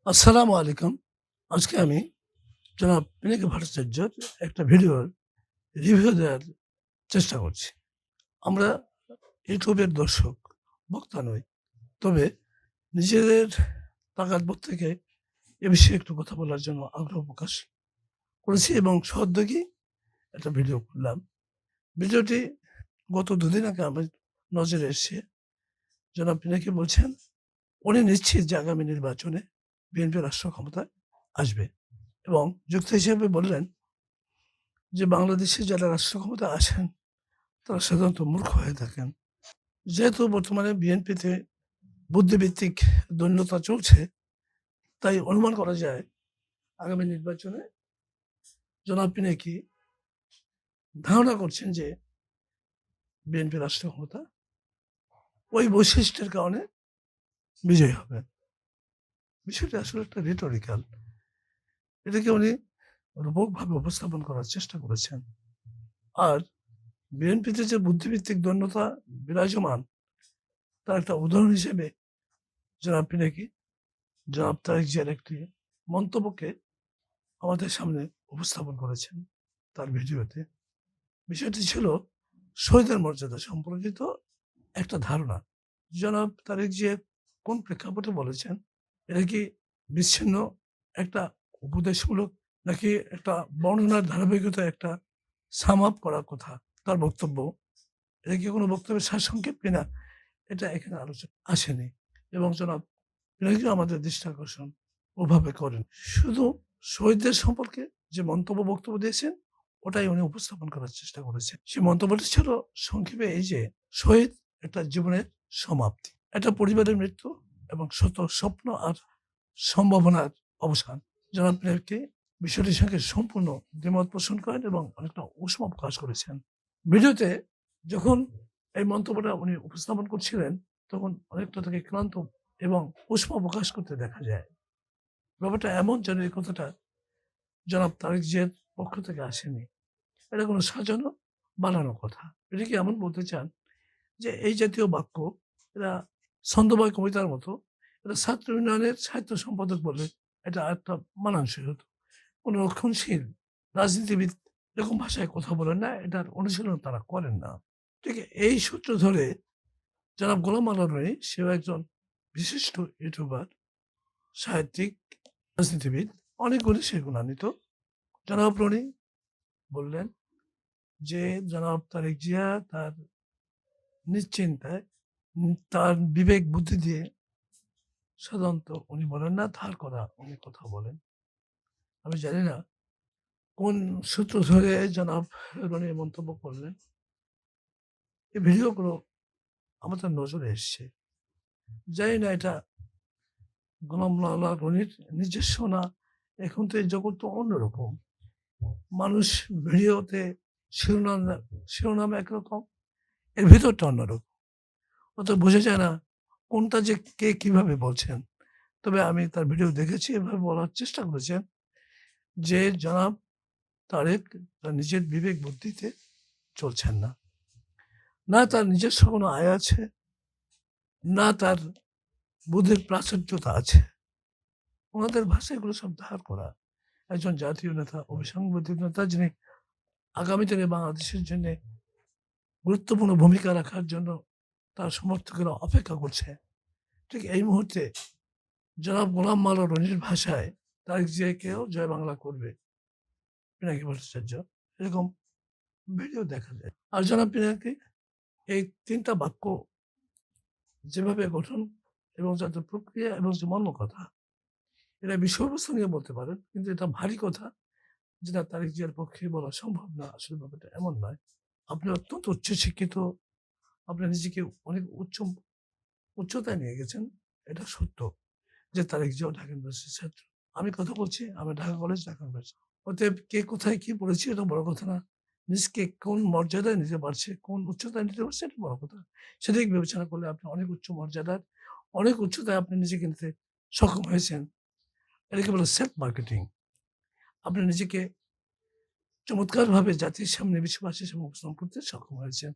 আসসালামু আলাইকুম। আজকে আমি জনাব পিনাকি ভট্টাচার্যর একটা ভিডিওর রিভিউ দেওয়ার চেষ্টা করছি। আমরা ইউটিউবের দর্শক, বক্তা নই। তবে নিজেদের তাকাতবোধ থেকে এ বিষয়ে একটু কথা বলার জন্য আগ্রহ প্রকাশ করেছি এবং সদ্যোগই একটা ভিডিও করলাম। ভিডিওটি গত ২ দিন আগে আমার নজরে এসছে। জনাব পিনাকি বলছেন, উনি নিশ্চিত যে আগামী নির্বাচনে বিএনপি রাষ্ট্র ক্ষমতায় আসবে এবং যুক্তি হিসেবে বললেন যে বাংলাদেশে যারা রাষ্ট্র ক্ষমতায় আসেন তারা সাধারণত মূর্খ হয়ে থাকেন। যেহেতু বর্তমানে বিএনপিতে বুদ্ধিভিত্তিক দৈন্যতা চলছে, তাই অনুমান করা যায় আগামী নির্বাচনে জনাব পিনাকি ধারণা করছেন যে বিএনপি রাষ্ট্র ক্ষমতা ওই বৈশিষ্ট্যের কারণে বিজয়ী হবে। বিষয়টি আসলে একটা রিটরিক্যাল। এটাকে উনি রূপকভাবে উপস্থাপন করার চেষ্টা করেছেন। আর বিএনপিতে যে বুদ্ধিভিত্তিক দৈন্যতা বিরাজমান তার একটা উদাহরণ হিসেবে জনাব পিনাকি জনাব তারেক জিয়ার একটি মন্তব্যকে আমাদের সামনে উপস্থাপন করেছেন তার ভিডিওতে। বিষয়টি ছিল শহীদের মর্যাদা সম্পর্কিত একটা ধারণা। জনাব তারেক জিয়া কোন প্রেক্ষাপটে বলেছেন? এটা কি বিচ্ছিন্ন একটা উপদেশমূলক নাকি একটা বর্ণনার ধারাবাহিকতায় একটা সাম আপ করার কথা তার বক্তব্য? এটা কি কোনো বক্তব্যের সারসংক্ষেপ কিনা? এটা এখানে আলোচনা আসেনি এবং জনাব পিনাকিও আমাদের দৃষ্টি আকর্ষণ ওভাবে করেন। শুধু শহীদদের সম্পর্কে যে মন্তব্য বক্তব্য দিয়েছেন, ওটাই উনি উপস্থাপন করার চেষ্টা করেছেন। সেই মন্তব্যটি ছিল সংক্ষেপে এই যে, শহীদ একটা জীবনের সমাপ্তি। একটা পরিবারের মৃত্যু এবং শত স্বপ্ন আর সম্ভাবনার অবসান। জনাব পিনাকি বিষয়টির সঙ্গে সম্পূর্ণ দ্বিমত পোষণ করেন এবং অনেকটা উষ্মা প্রকাশ করেছেন। ভিডিওতে যখন এই মন্তব্যটা উনি উপস্থাপন করছিলেন, তখন অনেকটা তাকে ক্লান্ত এবং উষ্মা প্রকাশ করতে দেখা যায়। ব্যাপারটা এমন যেন এই কথাটা জনাব তারেক জিয়ার পক্ষ থেকে আসেনি। এটা কোনো সাজানো, বানানো কথা। এটা কি এমন বলতে চান যে এই জাতীয় বাক্য এরা ছন্দময় কবিতার মতো এটা ছাত্র ইউনিয়নের সাহিত্য সম্পাদক বললে এটা একটা মানানসই হতো। কোনো রক্ষণশীল রাজনীতিবিদ এরকম ভাষায় কথা বলেন না, এটার অনুশীলন তারা করেন না। ঠিক এই সূত্র ধরে জনাব গোলাম আলা রনি সেও একজন বিশিষ্ট ইউটিউবার, সাহিত্যিক, রাজনীতিবিদ, অনেকগুলি সে গুণান্বিত। জনাব রনি বললেন যে জনাব তারেক জিয়া তার নিশ্চিন্তায় তার বিবেক বুদ্ধি দিয়ে সাধারণত উনি বলেন না, ধার করা উনি কথা বলেন। আমি জানি না কোন সূত্র ধরে জনাব রনি মন্তব্য করলেন। এই ভিডিওগুলো আমাদের নজরে এসছে। জানি না এটা গোলাম মাওলা রনির নিজস্ব না, এখন তো এই জগৎ তো অন্যরকম। মানুষ ভিডিওতে শিরোনাম শিরোনাম একরকম, এর ভেতরটা অন্যরকম। অতএব বোঝা যায় না কোনটা যে কে কিভাবে বলছেন। তবে আমি তার ভিডিও দেখেছি, এভাবে বলার চেষ্টা করেছেন যে জনাব তারেক তার নিজের বিবেক বুদ্ধিতে চলছেন না। না তার নিজস্ব কোনো আয় আছে, না তার বুদ্ধির প্রাচুর্যতা আছে। ওনাদের ভাষায় এগুলো সব ধার করা। একজন জাতীয় নেতা, অবিসংবাদিত নেতা যিনি আগামী দিনে বাংলাদেশের জন্যে গুরুত্বপূর্ণ ভূমিকা রাখার জন্য তার সমর্থকেরা অপেক্ষা করছে। ঠিক এই মুহূর্তে জনাব গোলাম মাওলা রনির ভাষায় তারেক জিয়াকেও জয় বাংলা করবে পিনাকি ভট্টাচার্য, এরকম ভিডিও দেখা যায়। আর জনাব পিনাকি এই ৩ টা বাক্য যেভাবে গঠন এবং যাদের প্রক্রিয়া এবং যে মর্ম কথা, এটা বিষয়বস্তু নিয়ে বলতে পারেন, কিন্তু এটা ভারী কথা যেটা তারেক জিয়ার পক্ষে বলা সম্ভব না। আসলে ব্যাপারটা এমন নয়। আপনি অত্যন্ত উচ্চশিক্ষিত, আপনি নিজেকে অনেক উচ্চতায় নিয়ে গেছেন। এটা সত্য যে তারেক জিয়াও ঢাকা ইউনিভার্সিটির ছাত্র। আমি কথা বলছি, আমি ঢাকা কলেজ, ঢাকা ইউনিভার্সিটি। অতএব কে কোথায় কি পড়েছে এটা বড় কথা না। নিজকে কোন মর্যাদায় নিতে পারছে, কোন উচ্চতায় নিতে পারছে এটা বড় কথা। সেদিক বিবেচনা করলে আপনি অনেক উচ্চ মর্যাদার, অনেক উচ্চতায় আপনি নিজেকে নিতে সক্ষম হয়েছেন। এটাকে বলে সেলফ মার্কেটিং। আপনি নিজেকে চমৎকারভাবে জাতির সামনে, বিশ্ববাসীর সামনে উপস্থাপন করতে সক্ষম হয়েছেন।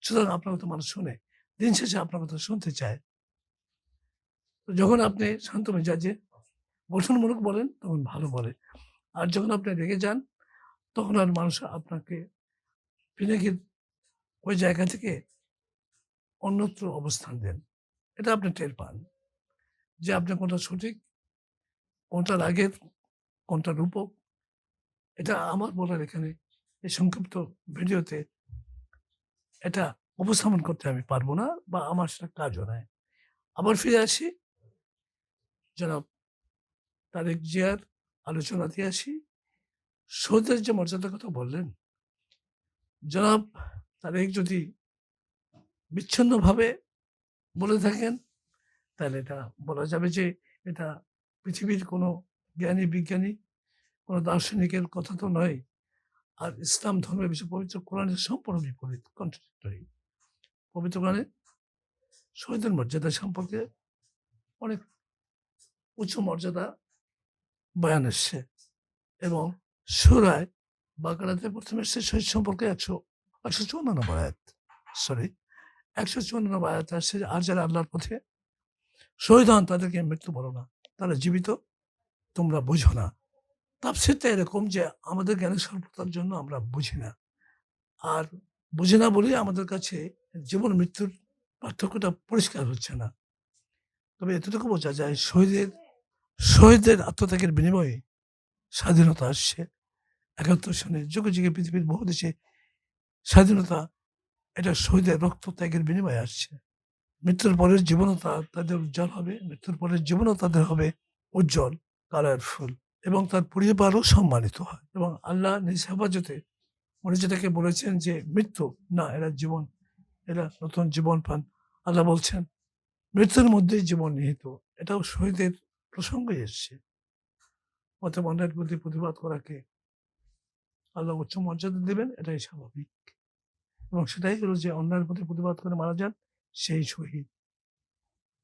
সুতরাং আপনার কথা মানুষ শোনে। দিন শেষে আপনার কথা শুনতে চায়। তো যখন আপনি শান্ত মেজাজে গঠনমূলক বলেন তখন ভালো বলে। আর যখন আপনি রেগে যান তখন আর মানুষ আপনাকে পিনাকির ওই জায়গা থেকে অন্যত্র অবস্থান দেন। এটা আপনি টের পান যে আপনার কোনটা সঠিক, কোনটা রাগের, কোনটা রূপক। এটা আমার বলার এখানে এই সংক্ষিপ্ত ভিডিওতে এটা উপস্থাপন করতে আমি পারব না বা আমার সেটা কাজও নয়। আবার ফিরে আসি জনাব তারেক জিয়ার আলোচনাতে আসি। শহীদের যে মর্যাদার কথা বললেন, জনাব তারেক যদি বিচ্ছিন্নভাবে বলে থাকেন তাহলে এটা বলা যাবে যে এটা পৃথিবীর কোনো জ্ঞানী, বিজ্ঞানী, কোনো দার্শনিকের কথা তো নয়। আর ইসলাম ধর্মের বিষয়ে পবিত্র কোরআনের সম্পূর্ণ বিপরীত, কন্ট্রাডিক্টরি। পবিত্র কোরআনে শহীদের মর্যাদা সম্পর্কে অনেক উচ্চ মর্যাদা বয়ান এসছে এবং সূরায় বাকারাতে প্রথমে এসছে শহীদ সম্পর্কে ১৫৪ নম্বর আয়াত। সরি ১৫৪ নম্বর আয়াতে আসছে যে, আর যারা আল্লাহর পথে শহীদ হন তাদেরকে মৃত্যু বলো না। তারা জীবিত, তোমরা বুঝো না। তাফসীরটা এরকম যে আমাদের জ্ঞানের স্বল্পতার জন্য আমরা বুঝি না। আর বুঝি না বলেই আমাদের কাছে জীবন মৃত্যুর পার্থক্যটা পরিষ্কার হচ্ছে না। তবে এতটুকু বোঝা যায় শহীদদের আত্মত্যাগের বিনিময়ে স্বাধীনতা আসছে। ৭১ সনে যুগে, যুগে পৃথিবীর বহু দেশে স্বাধীনতা এটা শহীদের রক্তত্যাগের বিনিময়ে আসছে। মৃত্যুর পরের জীবনও তাদের উজ্জ্বল হবে। মৃত্যুর পরের জীবনও তাদের হবে উজ্জ্বল, কালারফুল এবং তার পরিবারও সম্মানিত হয় এবং আল্লাহ নিজ হেফাজতে উনি যেটাকে বলেছেন যে মৃত্যু না, এরা জীবন, এরা নতুন জীবন পান। আল্লাহ বলছেন মৃত্যুর মধ্যেই জীবন নিহিত। এটাও শহীদের প্রসঙ্গে এসছে। অতএব অন্যায়ের প্রতি প্রতিবাদ করাকে আল্লাহ উচ্চ মর্যাদা দিবেন, এটাই স্বাভাবিক এবং সেটাই হলো যে অন্যায়ের প্রতি প্রতিবাদ করে মারা যান সেই শহীদ।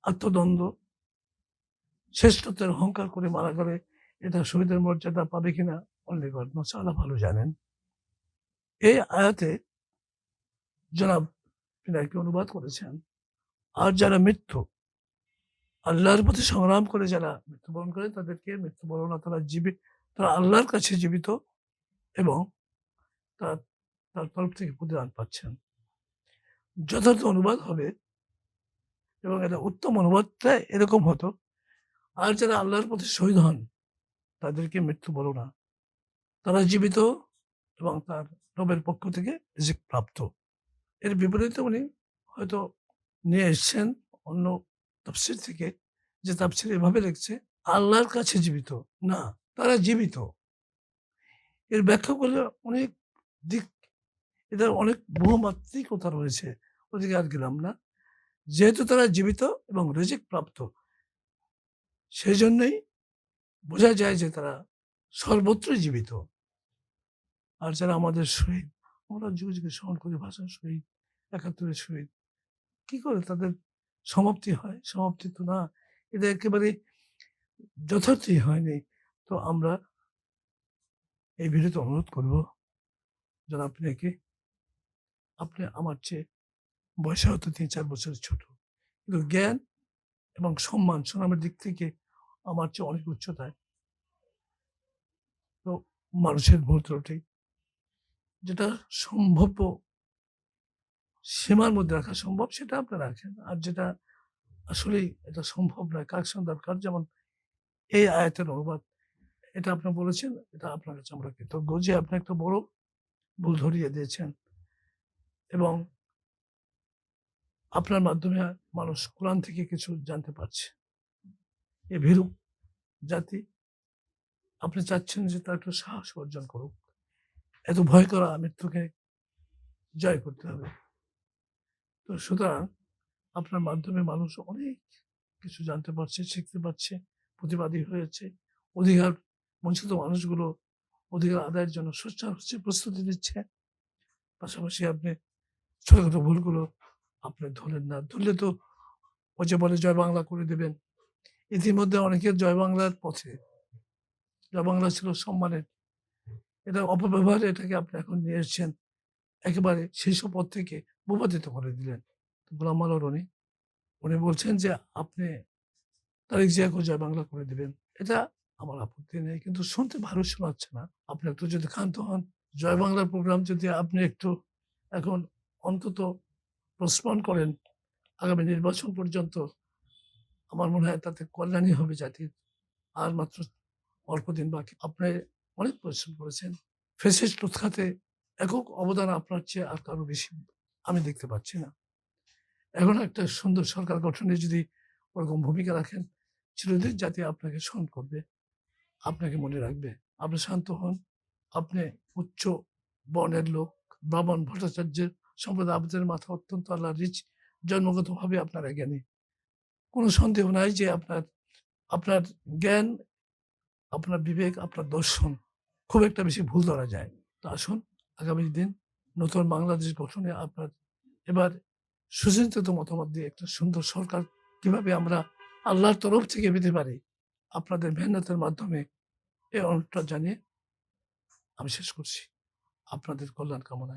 আত্মদ্বন্দ্ব, শ্রেষ্ঠত্বের অহংকার করে মারা গেলে এটা শহীদের মর্যাদা পাবে কিনা অনলি গড নোস, আল্লাহ ভালো জানেন। এই আয়াতে জনাব পিনাকি অনুবাদ করেছেন, আর যারা মৃত্যু আল্লাহর পথে সংগ্রাম করে যারা মৃত্যুবরণ করে তাদেরকে মৃত্যু বলো না, তারা আল্লাহর কাছে জীবিত এবং তার তার তরফ থেকে প্রতিদান পাচ্ছেন। যথার্থ অনুবাদ হবে এবং এটা উত্তম অনুবাদটা এরকম হতো, আর যারা আল্লাহর পথে শহীদ হন তাদেরকে মৃত্যু বলো না, তারা জীবিত এবং তার রবের পক্ষ থেকে রিজিক প্রাপ্ত। এর বিপরীতে উনি হয়তো নিয়ে এসছেন অন্য তাফসীর থেকে, যে তাফসীর এভাবে লিখছে আল্লাহর কাছে জীবিত না, তারা জীবিত। এর ব্যাখ্যা করলে অনেক দিক, এটার অনেক বহুমাত্রিকতা রয়েছে, ওদিকে আর গেলাম না। যেহেতু তারা জীবিত এবং রিজিক প্রাপ্ত, সেজন্যই বোঝা যায় যে তারা সর্বত্রই জীবিত। আর যারা আমাদের শহীদ, আমরা যুগে, যুগে স্মরণ করি ভাষার শহীদ, ৭১-এর শহীদ। কি করে তাদের সমাপ্তি হয়? সমাপ্তি তো না। এটা একেবারে যথার্থই হয়নি। তো আমরা এই ভিডিওতে অনুরোধ করব জনাব পিনাকি, আপনি আমার চেয়ে বয়সে হয়তো ৩-৪ বছরের ছোট। কিন্তু জ্ঞান এবং সম্মান, সুনামের দিক থেকে আমার চেয়ে অনেক উচ্চতায়। তো মানুষের ভুল ত্রুটি যেটা সম্ভাব্য সীমার মধ্যে রাখা সম্ভব সেটা আপনি রাখেন। আর যেটা আসলেই এটা সম্ভব নয়, কারেকশন দরকার। যেমন এই আয়াতের অনুবাদ, এটা আপনি বলেছেন, এটা আপনার কাছে আমরা কৃতজ্ঞ যে আপনি একটা বড় ভুল ধরিয়ে দিয়েছেন এবং আপনার মাধ্যমে মানুষ কোরআন থেকে কিছু জানতে পারছে। এই ভীরু জাতি, আপনি চাচ্ছেন যে তারা একটু সাহস অর্জন করুক। এত ভয় করা মৃত্যুকে জয় করতে হবে। তো সুতরাং আপনার মাধ্যমে মানুষ অনেক কিছু জানতে পারছে, শিখতে পারছে, প্রতিবাদী হয়েছে। অধিকার বঞ্চিত মানুষগুলো অধিকার আদায়ের জন্য সোচ্চার হচ্ছে, প্রস্তুতি নিচ্ছে। পাশাপাশি আপনি ছোটখাটো ভুলগুলো আপনি ধরলেন না। ধরলে তো ওই যে বলে জয় বাংলা করে দেবেন। ইতিমধ্যে অনেকের জয় বাংলার পথে। জয় বাংলা ছিল সম্মানের। এটা অপব্যবহারে এটাকে আপনি এখন নিয়ে এসছেন। একেবারে শীর্ষ পদ থেকে ভূপাতিত করে দিলেন। গোলাম মাওলার উনি বলছেন যে আপনি তারেক জিয়াকেও জয় বাংলা করে দিবেন। এটা আমার আপত্তি নেই। কিন্তু শুনতে ভালো শোনাচ্ছে না। আপনি একটু যদি ক্ষান্ত হন, জয় বাংলার প্রোগ্রাম যদি আপনি একটু এখন অন্তত পোস্টপোন করেন আগামী নির্বাচন পর্যন্ত, আমার মনে হয় তাতে কল্যাণই হবে জাতির। আর মাত্র অল্প দিন বাকি। আপনি অনেক পরিশ্রম করেছেন। ফ্যাসিস্ট উৎখাতে একক অবদান আপনার চেয়ে আর কারো বেশি আমি দেখতে পাচ্ছি না। এখন একটা সুন্দর সরকার গঠনে যদি ওরকম ভূমিকা রাখেন, চিরদিন জাতি আপনাকে স্মরণ করবে, আপনাকে মনে রাখবে। আপনি শান্ত হন। আপনি উচ্চ বর্ণের লোক, ব্রাহ্মণ ভট্টাচার্যের সম্প্রদায়, আপনাদের মাথা অত্যন্ত আল্লাহর রিচ, জন্মগতভাবে আপনারা জ্ঞানী। কোনো সন্দেহ নাই যে আপনার জ্ঞান, আপনার বিবেক, আপনার দর্শন খুব একটা বেশি ভুল ধরা যায়। তো আসুন আগামী দিন নতুন বাংলাদেশ গঠনে আপনার এবার সুচিন্তিত মতামত দিয়ে একটা সুন্দর সরকার কিভাবে আমরা আল্লাহর তরফ থেকে পেতে পারি, আপনাদের মেহনতের মাধ্যমে এই অনুরোধটা জানিয়ে আমি শেষ করছি। আপনাদের কল্যাণ কামনায়।